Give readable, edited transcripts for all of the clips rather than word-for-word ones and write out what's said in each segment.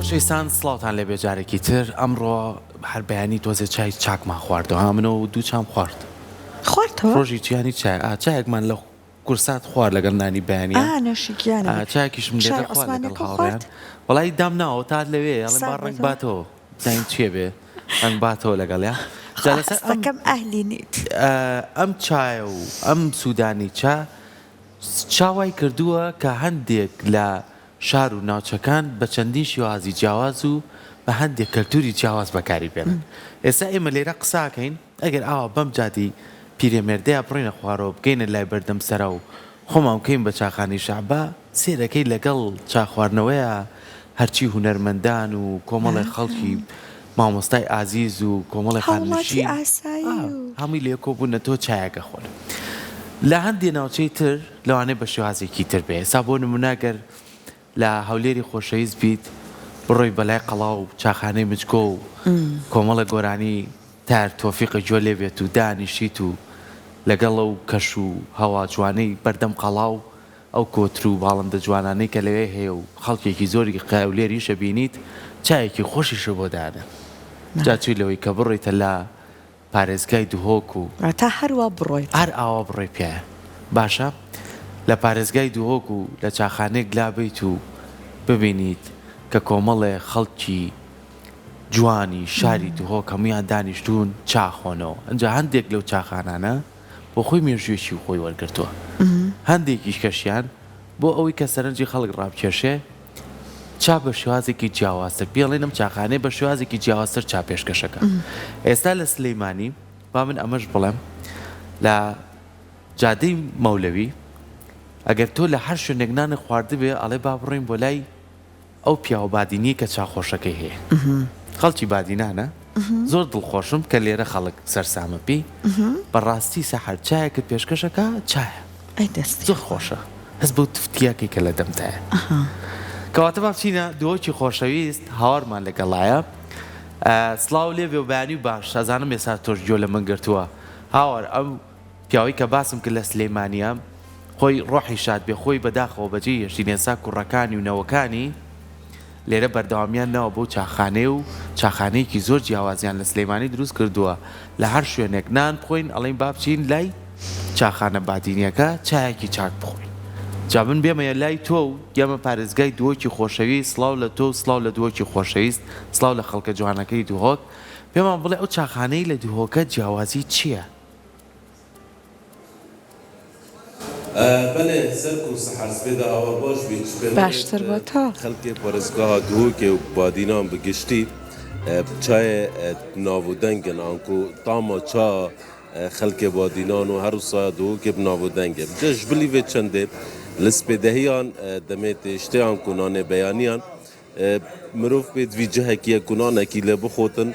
خۆشەویستان سڵاوتان لێ بێجارێکی تر ئەمڕۆ هەر بەیانی تۆزێ چای چاکمان خواردەوە منەوە دوو چام خواردەوە ڕۆژی چیانی چایەکمان لە کورسات خوارد لەگەڵ نانی بەیانە چاکیشم لێ خوارد لەگەڵ هاوڕێیان وەڵی دام ناوە تا لەوێ ئەڵێ با ڕنگ باتەوە زین چێ بێ ئەنگ باتەوە لەگەڵیا جالسەکەم ئەهلینیت ئەم چایە و ئەم سوودانی چاوای کردووە کە هەندێک لە شار و ناوچەکان بە چەندین شێوازی جیاواز و بە هەندێک کەلتوری جیاواز بەکاری بێنن ئێستا ئێمە لێرە قساکەین ئەگەر ئاوا بەم جادی پیرەمێردەیە بڕینە خوارەوە بگەینە لای بەردەم سەرە و خۆمان بکەین بە چاخانی شەعبە سێرەکەی لەگەڵ چاخواردنەوەیە هەرچی هونەرمەندان و کۆمەڵی خەڵکی مامۆستای ئازیز و کۆمەڵی خانشین هەمووی لێ کۆبوونە تۆ چایەکە خۆن لە هەندێ ناوچەی تر لەوانەیە بە شێوازێکی تر بێ ئێستا بۆ نمونەگەر لە هەولێری خۆشەویست بیت بڕۆی بەلای قەڵاو و چاخانەی مچکۆ و کۆمەڵە گۆرانی تار تۆفیقی جۆ لێ بێت و دانیشیت و لەگەڵ ئەو کەش و هەوا جوانەی بەردەم قەڵاو ئەو کۆتر و باڵندە جوانانەی کە لەوێ هەیە و خەڵکێکی زۆری هەولێریشە بینیت چایەکی خۆشیشە بۆ دانە جاچوی لەوەی کە بڕیتە لە پارێزگای دوهۆک و تا هەروە بڕۆیت هەر ئاوا بڕێ پێە باشە لە پارێزگای دوهۆک و لە چاخانەیەک لابیت و ببینیت کە کۆمەڵێ خەڵکی جوانی شاری دوهۆک هەمویان دانیشتون چاخۆنەوە ئەنجا هەندێک لەو چاخانانە بۆ خۆی مێژوێشی و خۆی وەرگرتووە هەندێکیش کەشیان بۆ ئەوەی کە سەرنجی خەڵک ڕابکێشێ چا بە شێوازێکی جیاوازتر پێڵێنم چاخانەی بە شێوازێکی جیاوازتر چا پێشکەشەکە ئێستا لە سلەیمانی با من ئەمەش بڵێم لە جادەی مەولەوی ئەگەر تۆ لە هەر شوێنێک نانە خواردبێ ئەڵێ با بڕۆین بۆ لای ئەو پیاوە بادینی کە چاخۆشەکەی هەیە خەڵکی بادینانە زۆر دڵخۆشم کە لێرە خەڵک سەرسامە پێی بەڕاستی سەحەر چایەکە پێشکەشەکە چایە زۆر خۆشە هەست بۆ تفتیاکەی کە لە دەمتایە کەواتە با بچینە دۆکی خۆشەویست هاوارمان لەگەڵایە سڵاو لێبێ و بەیانی باش ئەزانم ێستا تۆش گوێ لە من گرتووە هاوار ئەم پیاوەی کە باسم کرد لە سلەیمانیە خۆی ڕۆحی شاد بێ خۆی بەداخەوە بەجێ هێشتین ئێستا کوڕەکانی و نەوەکانی لێرە بەردەوامیان ناوە بۆ چاخانەی و چاخانەیەکی زۆر جیاوازیان لە سلەیمانی دروست کردووە لە هەر شوێنێک نان بخۆین ئەڵێن با بچین لای چاخانە بادینیەکە چایەکی چاک بخۆین جابن بێمەیە لای تۆ و گەمە پارێزگای دووەکی خۆشەویست سڵاو لە تۆ سڵاو لە دووەکی خۆشەویست سڵاو لە خەڵکە جوانەکەی دوهۆک پێمان بڵێ ئەو چاخانەی لە دوهۆکە جیاوازی چییە؟ بەێ سەرکو سەحرس بێدا ئەوە باش باشتر بۆ تۆ خەڵکی پارێزگاها دووکێ و بادینان بگشتی چایە ناودەنگن ئانکو تاما چا خەڵکێ بادینان و هەروسا دووکێ ناودەنگێ جەش بلیێ چەندێ لە سپێدەهیان دەمێت شتیان کوونانێ بەیانیان مرۆڤ بێت وی جەهەکیە کوونانێکی لێ بخۆتن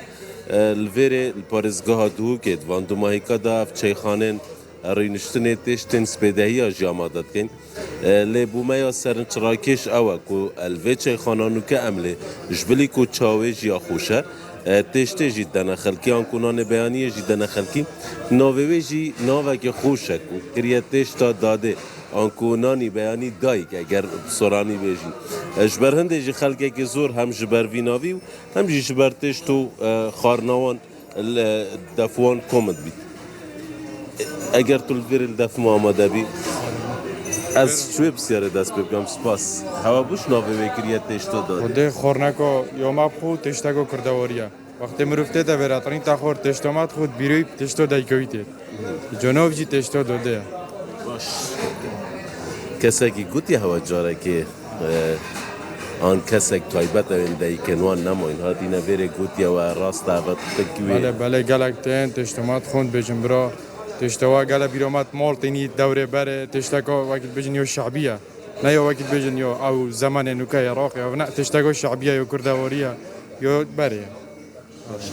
لڤێرێ پارێزگاها دووکێت واندوماهیکەدا چەیخانێن ڕینشتنێ تێشتێن سپێدەهیە ژیامادە دکەین لێ بوومەیە سەرنجڕاکێش ئەوە و ئەلڤێ چەیخانانوکە ئەملێ ژبلی و چاوێژ یا خوشە تێشتێژی دەنە خەلکیان کوونانێ بەیانیەژی دەنە خەلکی ناوێژی ناوەکە خوشەک و کریە تێشتا دادێ ئانکۆنانی بەیانی دایک ئەگەر سۆرانی بێژی ژبەر هەندێژی خەلکێکی زۆر هەم ji ber vînavî û hem jî ji ber têşt û xwarnawan defwan komid bît eger tu li vêrê defma amade bî ez çûyê pisyarê dest pê bikim spas hewa bûş navê wê kiriye têşta dadê Xwedê xorneko yoma xwe têşteko kirdewariye Wextê mirov tê de veretîn te xwar têştomat xwe bîroyî têşto daykewîtê Conov jî têşto dode ye baş kesekî gotiye hewa carekê an kesek taybet evên dayikên wan nemayîn hatîne vêrê gotiye we rast evet Bele bele gelek tên têştomat xwend bêjin bira têştewa gele bîromat mal tenî dewrê berê têşteko wekî bêjin yo şeعبîye ne yo wekî bêjin yo ew zemanê nûka ye Iraqê ev ne têşteko şeعبîye yo kurdewariye yo berê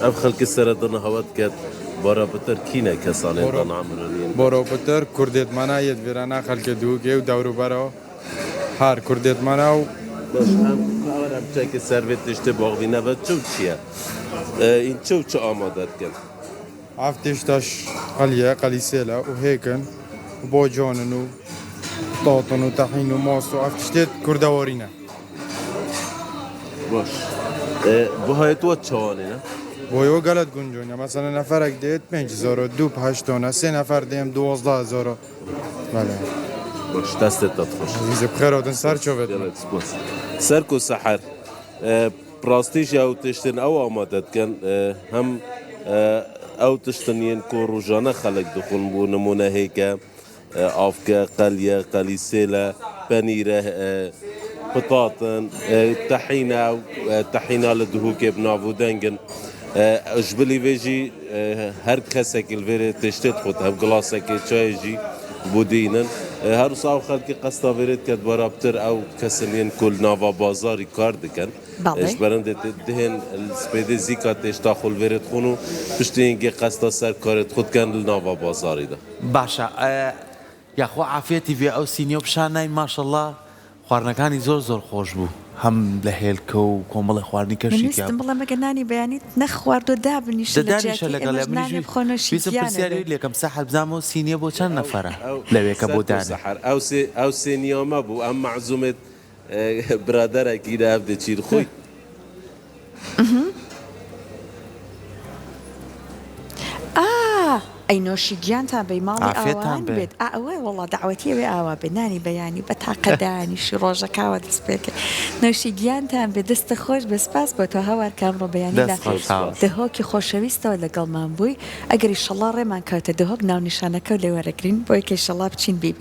ev xelkê seredana hewa diket bara bitir kîne kesanên dan amirîn Boro bitir kurdêtmana yê divêrana xelkê dûkê û dewrûbera her kurdêtmana û em çekê servê tiştê baxvîne ve çew çiye în çew çi amade dikin Ev têştaş qeliye qelîsêle û hêkin û bocanin û datin û tehîn û mas û ev tiştê kurdewarî ne باش بەهای تۆ چاوانێنە بۆیەوە گەلت گونجۆنە مەسەنە نەفەرێک دێت 5,002 هەشتۆنە سێ نەفەر دێم 12,000 بەڵێ باش دەستت دەخۆش ویزە بخێرەوەتن سەر چۆبێت سەرک و سەحەر پراستیش ئەو تشتن ئەو ئامادە دکەن هەم ئەو تشتنیان کۆ ڕۆژانە خەڵک دخۆن بۆ نمونە هێکە ئافکە قەلیە قەلیسێلە پەنیرە بطاطن طحينة طحينة لدهوكي بنافو دنجن اجبلي فيجي هر كسك الفيري تشتت خد هم جلاسك تشايجي بودينن هر صاو خلقي قصتا فيريت كد برابتر او كسلين كل نافا بازاري كاردكن اجبرن دهن السبيدي زيكا تشتاخل فيريت خونو تشتينجي قصتا سر كارت خد كان النافا بازاري ده باشە یاخوا عافێتی بێ ئەو سینیۆ پیشانای ماشەڵڵا خواردنەکانی زۆر خۆش بوو هەم لە هێلکە و کۆمەڵی خواردنی کەشی بڵێ مەگەنانی بەیانیت نەخوارد و دابنیش دەدانیشە لەگەڵ پرسیاری لێکم سەحر بزانەوە سینیە بۆ چەند نەفەرە لەوێکە بۆ دانێ ئەو سێنیامە بوو ئەم مەعزومێت برادەرێکی داف دەچیر خۆی ئەی نۆشی گیانتان بەی ماڵی ئاوان بێت ئەوە وڵا داوەتیە بێ ئاوا بێنانی بەیانی بە تاقەدانیشی ڕۆژەکاوە دەست پێکە نۆشی گیانتان بێ دەستە خۆش بە سپاس بۆ تۆ هەوار کامڕۆ بەیانی دهۆکی خۆشەویستەوە لەگەڵمان بووی ئەگەری شەڵا ڕێمان کەوتە دهۆک ناو نیشانەکە و لێوەرەگرین بۆ یەکەی شەڵا بچین بیبین